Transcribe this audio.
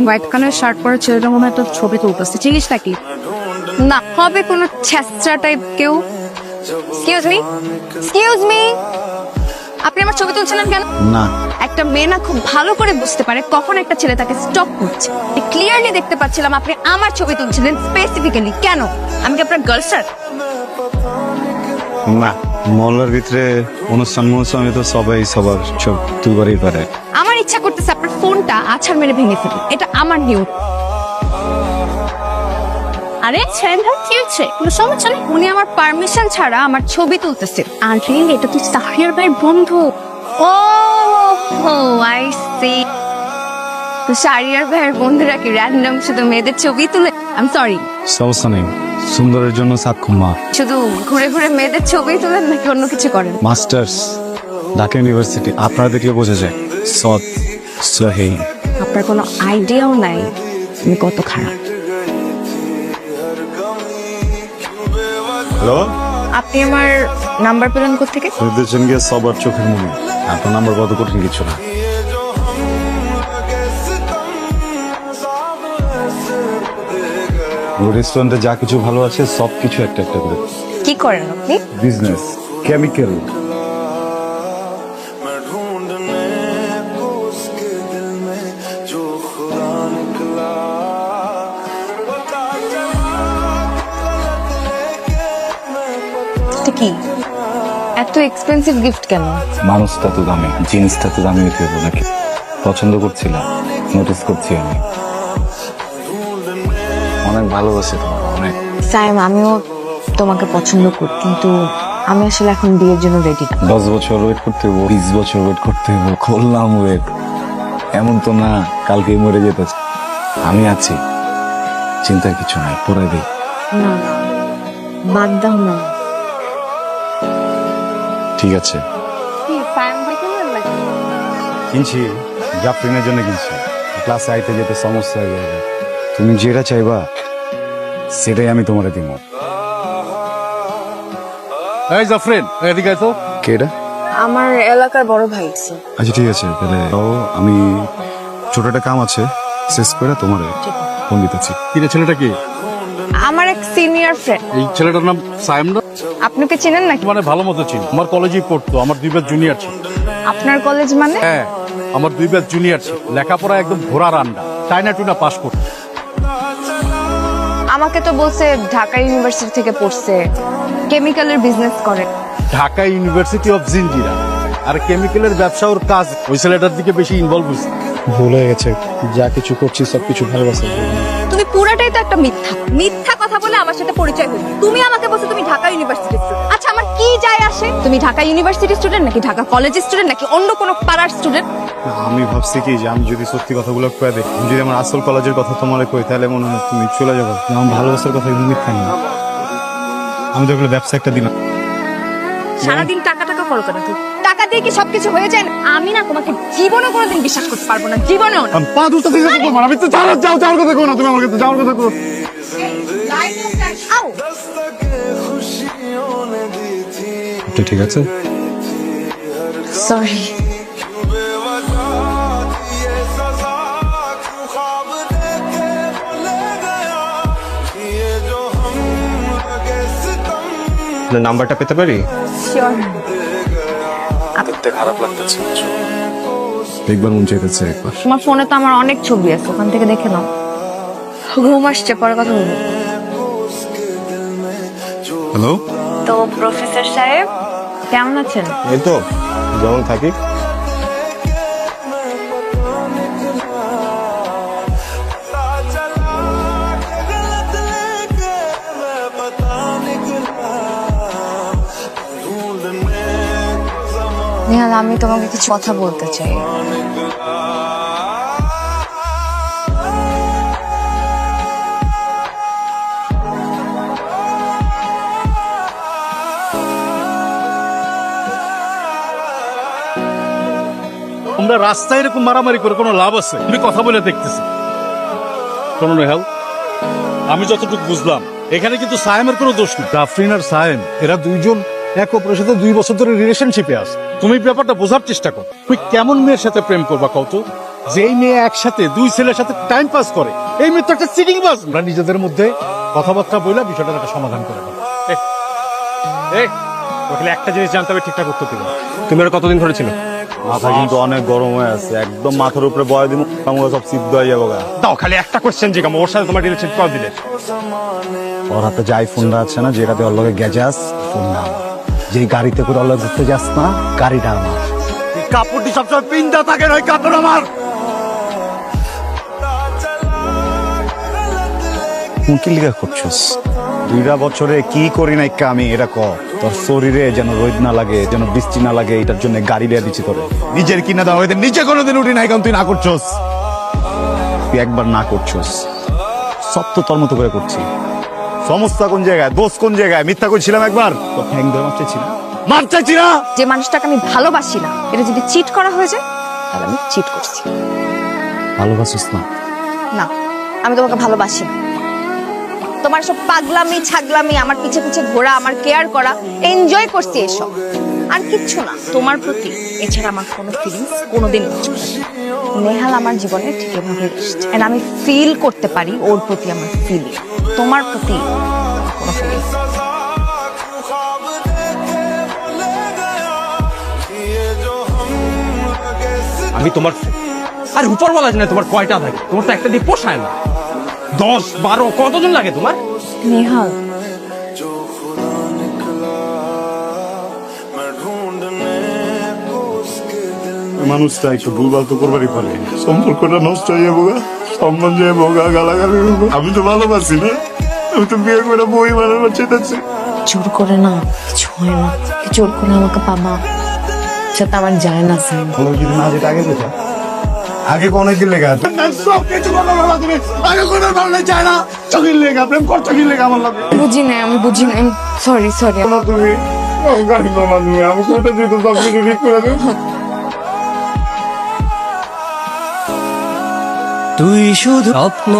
White colour shirt পরা ছেলেটা মনে হয় তোর ছবি তুলতেছে, চিনিস নাকি? না হবে কোনো ছেঁচড়া টাইপ কেউ। এক্সকিউজ মি, এক্সকিউজ মি, আপনি আমার ছবি তুলছিলেন কেন? না, একটা মেয়ে না খুব ভালো করে বুঝতে পারে কখন একটা ছেলে তাকে স্টপ করছে। ক্লিয়ারলি দেখতে পাচ্ছিলাম আপনি আমার ছবি তুলছিলেন স্পেসিফিক্যালি। কেন? আমি কি আপনার গার্লফ্রেন্ড? না, মহল্লার ভিতরে অনুষ্ঠান তো সবাই সবার ছবি তুলবারই পারে। আমার ইচ্ছা করতেছে আপনার ফোনটা আছাড় মেরে ভেঙে ফেলি। এটা আমার নিয়ম। আরে ছেলেটা কি হচ্ছে? কোনো সমস্যা নেই। উনি আমার পারমিশন ছাড়া আমার ছবি তুলতেছে। আরে এটা তুই সাহিয়ার ভাইয়ের বন্ধু। ও আই সি। তো সাহিয়ার ভাইয়ের বন্ধুরা কি র্যান্ডম শুধু মেয়েদের ছবি তুলে? I am sorry. সমস্যা নেই, সুন্দরের জন্য সাক্ষম মা। শুধু ঘুরে ঘুরে মেয়েদের ছবি তুলেন নাকি অন্য কিছু করেন? মাস্টার্স ঢাকা ইউনিভার্সিটি, আপনারা দেখলে বোঝা যায় সৎ সহি। আপনার কোনো আইডিয়াও নাই আমি কত খারাপ। হ্যালো, আপনি আমার নাম্বার পেলেন কোত্থেকে? নির্দেশন গিয়ে সবার চোখের মনে। আপনার নাম্বার কত কঠিন কিছু না। রেস্টুরেন্টে যা কিছু ভালো আছে সব কিছু একটা একটা করে। কি করেন আপনি? Business, chemical. কি এত এক্সপেন্সিভ গিফট কেন? মানুষটা তো দামি, জিনিসটা তো দামি হতে হবে নাকি? পছন্দ করছিলাম, নোটিস করছি আমি। অনেক ভালোবাসি তোমার, অনেক। সাইম, আমিও তোমাকে পছন্দ করি, কিন্তু আমি আসলে এখন বিয়ের জন্য রেডি না। 10 বছর ওয়েট করতে হবো, 20 বছর ওয়েট করতে হবো, করলাম ওয়েট। এমন তো না কালকেই মরে যেতে। আমি আছি, চিন্তার কিছু নাই, পরে দিই। না বাদ দাও না। ঠিক আছে, কিনছি, জাফরিনের জন্য কিনছি। ক্লাসে আইতে যেতে সমস্যা হয়ে যাবে। তুমি যেটা চাইবা সেটাই আমি তোমারে দিব। এই জাফরিন, এদিকে আয় তো। কেডা? আমার এলাকার বড় ভাই। আচ্ছা ঠিক আছে, তাহলে আমি ছোট একটা কাম আছে, শেষ করে তোমারে ফোন দিতেছি। কিরে ছেলেটা কি? আমার এক সিনিয়র ফ্রেন্ড। এই ছেলেটার নাম সাইম না? আপনি কি চেনেন নাকি? মানে ভালো মতো চিনি, আমার কলেজেই পড়তো, আমার 2 ব্যাচ জুনিয়র ছিল। আপনার কলেজ মানে? হ্যাঁ, আমার 2 ব্যাচ জুনিয়র ছিল। লেখাপড়া একদম ঘোড়ার আন্ডা, টাইনা টুনা পাস করতো। আমাকে তো বলছে ঢাকা ইউনিভার্সিটি থেকে পড়ছে, কেমিক্যালের বিজনেস করে। ঢাকা ইউনিভার্সিটি অফ জিঞ্জিরা, আর কেমিক্যালের ব্যবসা ওর কাজ। ওই ছেলেটার দিকে বেশি ইনভলভ হয়েছে। ভুল হয়ে গেছে, যা কিছু করছি সবকিছু ভালোবাসা। তুমি পুরাটাই তো একটা মিথ্যা মিথ্যা কথা বলে আমার সাথে পরিচয় হলো। তুমি আমাকে বলছো তুমি ঢাকা ইউনিভার্সিটি স্টুডেন্ট। আচ্ছা আমার কি যায় আসে তুমি ঢাকা ইউনিভার্সিটি স্টুডেন্ট নাকি ঢাকা কলেজের স্টুডেন্ট নাকি অন্য কোনো পাড়ার স্টুডেন্ট? আমি ভাবছি কি যে আমি যদি সত্যি কথাগুলো কয়ে দিই, যদি আমার আসল কলেজের কথা তোমারে কই, তাহলে মনে হয় তুমি চলে যাবো। আমার ভালোবাসার কথা কিন্তু মিথ্যা না। আমি তো এগুলো ব্যবসা একটা দিন। সারাদিন টাকা টাকা করো কেন? তুই টাকা দিয়ে কি সবকিছু হয়ে যায় না? আমি না তোমাকে জীবনে কোনোদিন বিশ্বাস করতে পারবো না, জীবনেও না। পা দুটো থেকে আমি তো যাওয়ার কথা কো না, তুমি আমার কাছে যাওয়ার কথা কো। আউ! ঠিক আছে, সরি। নাম্বারটা পেতে পারি? শিওর। দেখতে খারাপ লাগতেছে। একবার মন চাইতেছে একবার। তোমার ফোনে তো আমার অনেক ছবি আছে, ওখান থেকে দেখে নাও। ঘুম আসছে, পরে কথা বলবো। হ্যালো, তো প্রফেসর সাহেব কেমন আছেন? এই তো যেমন থাকি। নেহাল, আমি তোমাকে কিছু কথা বলতে চাই। তোমরা রাস্তায় এরকম মারামারি করে কোনো লাভ আছে? তুমি কথা বলে দেখতেছি। শোনো নেহাল, আমি যতটুকু বুঝলাম এখানে কিন্তু সায়েমের কোনো দোষ নেই। জাফরিন আর সায়েম এরা দুইজন এক অপরের সাথে 2 বছর ধরে রিলেশনশিপে আছে। তুমি ব্যাপারটা বোঝার চেষ্টা করো। তুমি কেমন মেয়ের সাথে প্রেম করবা কত? যেই মেয়ে একসাথে 2 ছেলের সাথে টাইম পাস করে, এই মেয়ে তো একটা চিটিং বাজ। আমরা নিজেদের মধ্যে কথাবার্তা বইলা বিষয়টার একটা সমাধান করে দেবো। ওখানে একটা জিনিস জানতে হবে ঠিকঠাক করতে দিবে। তুমি আর কতদিন ধরে ছিল? মাথা কিন্তু অনেক গরম হয়ে আছে, একদম মাথার উপরে বয় দিব, আমাকে সব সিদ্ধ হয়ে যাবো গা। দাও খালি একটা কোশ্চেন জিজ্ঞাসা, ওর সাথে তোমার রিলেশন কত দিলে? ওর হাতে যে আইফোনটা আছে না, যেটাতে ওর লগে গেজাস, ফোনটা আমার। যেই গাড়িতে করে ওর লগে ঘুরতে যাস না, গাড়িটা আমার। কাপড়টি সবসময় পিন্দা থাকে, ওই কাপড় আমার। তুই কি লিগা করছস? 2 বছরে কি করি নাই আমি, এটা ক। তোর শরীরে যেন রোদ না লাগে, যেন বৃষ্টি না লাগে, এটার জন্য গাড়ি লিয়ে দিচ্ছি তোরে। নিজের কিনা দাও, এদের নিচে কোনোদিন উঠি নাই, কারণ তুই না করছস। তুই একবার না করছস, সব তো তোর মতো করে করছি। সমস্যা কোন জায়গায়, দোষ কোন জায়গায়? মিথ্যা করছিলাম একবার, তো ঠ্যাং ধরে মারতে ছিল, মারতে ছিল। যে মানুষটাকে আমি ভালোবাসি না, এটা যদি চিট করা হয়ে যায় তাহলে আমি চিট করছি। ভালোবাসিস না? না, আমি তোমাকে ভালোবাসি না। তোমার সব পাগলামি ছাগলামি, আমার পিছে পিছে ঘোরা, আমার কেয়ার করা, এনজয় করছি এসব, আর কিচ্ছু না তোমার প্রতি। এছাড়া আমার কোনো ফিলিংস কোনোদিন কাজ করে না। নেহাল আমার জীবনে ঠিক এভাবে এসেছে, and আমি ফিল করতে পারি ওর প্রতি আমার ফিলিং। তোমার প্রতি কোনো ফিলিংস। আমি তোমার আর উপর বলা যায় না তোমার কয়টা থাকে? তোমার তো একটা দিয়ে পোষায় না, 10 12 কতজন লাগে তোমার? নেহাল, মানুষটা একটু ভুলভাল তো করবারই পারে, সম্পর্কটা নষ্ট হয়ে যাবো গা, সম্মান যাবো গা, গালাগালি হবো। আমি তো ভালোবাসি না, আমি তো বিয়ে করে বই বানাবার চেয়েছি। জোর করে না কিছু হয় না, জোর করে আমাকে পাবা সেটা আমার যায় না স্যার। ভালো যদি না যেটা আগে কোথা, আগে কোনে কি লেখা সব কিছু কথা বলা তুমি, আগে কোনো ভালো চায় না। চকির লেখা প্রেম করছো কি লেখা আমার লাগে বুঝি না, আমি বুঝি না, সরি সরি। না তুমি গাড়ি মামা তুমি আমাকে ওটা দিয়ে তো সব কিছু ঠিক করে দেবো। তুই শুধু স্বপ্ন